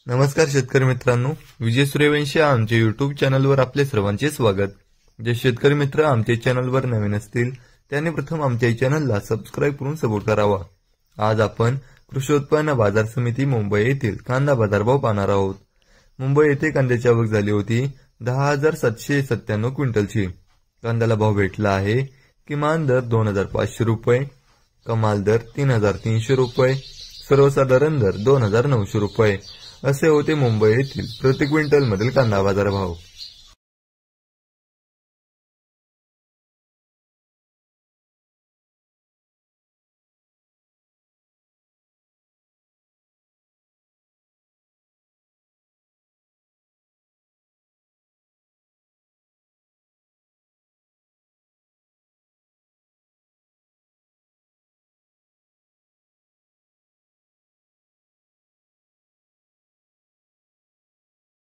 नमस्कार शेतकरी मित्रांनो, विजय सूर्यवंशी आमच्या युट्यूब चॅनलवर आपले सर्वांचे स्वागत। जे शेतकरी मित्र आमच्या चॅनलवर नवीन असतील त्यांनी प्रथम आमच्या चॅनलला सबस्क्राइब करून सपोर्ट करावा। आज आपण कृषी उत्पन्न बाजार समिती मुंबई येथील कांदा बाजारभाव पाहणार आहोत। मुंबई येथे कांद्याची आवक झाली होती 10,797 क्विंटलची। कांद्याला भाव भेटला आहे किमान दर 2,500 रुपये, कमाल दर 3,300 रुपये, सर्वसाधारण दर 2,900 रुपये असे होते मुंबई येथील प्रति क्विंटल मधील कांदा बाजार भाव।